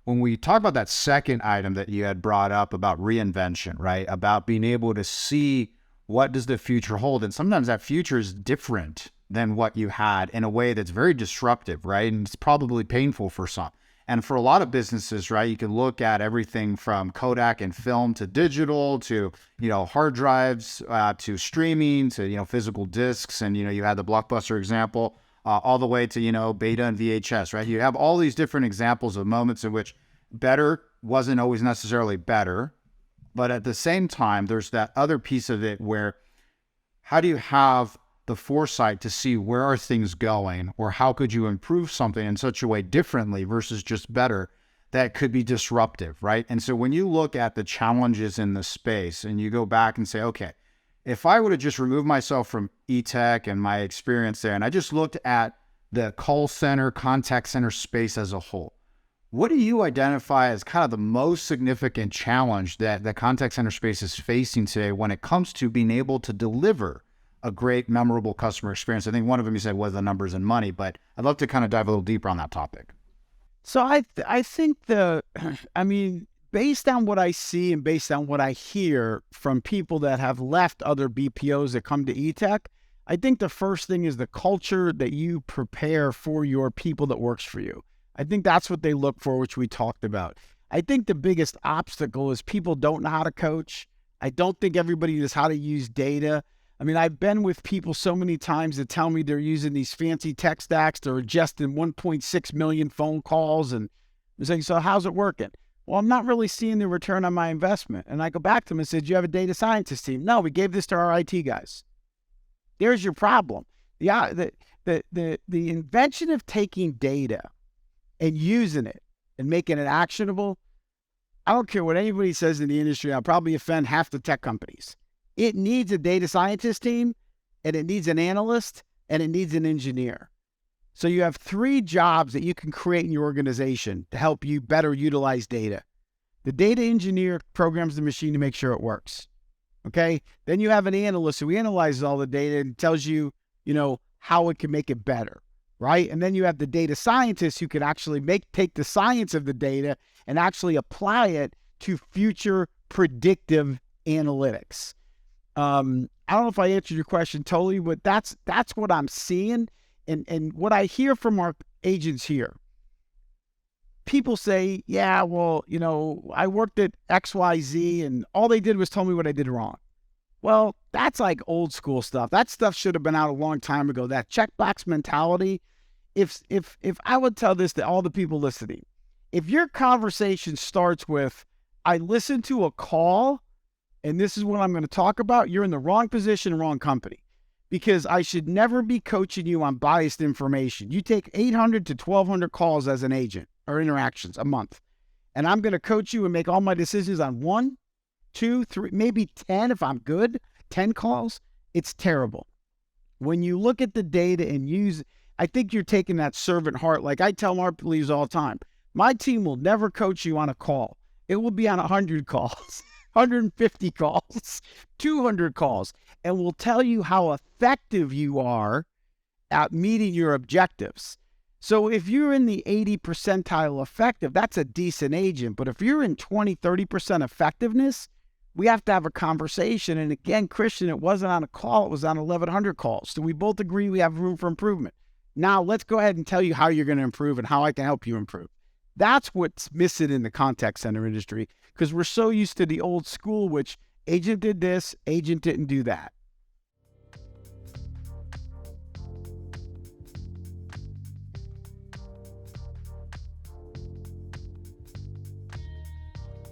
when we talk about that second item that you had brought up about reinvention, right? About being able to see what does the future hold. And sometimes that future is different than what you had in a way that's very disruptive, right? And it's probably painful for some. And for a lot of businesses, right, you can look at everything from Kodak and film to digital to, hard drives to streaming to, physical discs. And, you had the Blockbuster example all the way to, beta and VHS, right? You have all these different examples of moments in which better wasn't always necessarily better. But at the same time, there's that other piece of it where how do you have the foresight to see where are things going, or how could you improve something in such a way differently versus just better that could be disruptive, right? And so when you look at the challenges in the space and you go back and say, okay, if I would have just removed myself from e-tech and my experience there, and I just looked at the call center, contact center space as a whole, what do you identify as kind of the most significant challenge that the contact center space is facing today when it comes to being able to deliver a great, memorable customer experience? I think one of them you said was the numbers and money, but I'd love to kind of dive a little deeper on that topic. So I think based on what I see and based on what I hear from people that have left other BPOs that come to eTech, I think the first thing is the culture that you prepare for your people that works for you. I think that's what they look for, which we talked about. I think the biggest obstacle is people don't know how to coach. I don't think everybody knows how to use data. I've been with people so many times that tell me they're using these fancy tech stacks. They're ingesting 1.6 million phone calls. And I'm saying, so how's it working? Well, I'm not really seeing the return on my investment. And I go back to them and say, do you have a data scientist team? No, we gave this to our IT guys. There's your problem. The invention of taking data and using it and making it actionable, I don't care what anybody says in the industry, I'll probably offend half the tech companies. It needs a data scientist team, and it needs an analyst, and it needs an engineer. So you have 3 jobs that you can create in your organization to help you better utilize data. The data engineer programs the machine to make sure it works. Okay? Then you have an analyst who analyzes all the data and tells you, how it can make it better. Right? And then you have the data scientist who can actually take the science of the data and actually apply it to future predictive analytics. I don't know if I answered your question totally, but that's what I'm seeing and what I hear from our agents here. People say, yeah, well, I worked at XYZ and all they did was tell me what I did wrong. Well, that's like old school stuff. That stuff should have been out a long time ago. That checkbox mentality. If I would tell this to all the people listening, if your conversation starts with, I listened to a call and this is what I'm going to talk about, you're in the wrong position, wrong company. Because I should never be coaching you on biased information. You take 800 to 1,200 calls as an agent or interactions a month. And I'm going to coach you and make all my decisions on 1, 2, 3, maybe 10 if I'm good, 10 calls. It's terrible. When you look at the data and use, I think you're taking that servant heart. Like I tell our leaders all the time, my team will never coach you on a call. It will be on 100 calls. 150 calls, 200 calls, and will tell you how effective you are at meeting your objectives. So if you're in the 80 percentile effective, that's a decent agent. But if you're in 20, 30% effectiveness, we have to have a conversation. And again, Christian, it wasn't on a call, it was on 1,100 calls. So we both agree we have room for improvement. Now let's go ahead and tell you how you're going to improve and how I can help you improve. That's what's missing in the contact center industry because we're so used to the old school, which agent did this, agent didn't do that.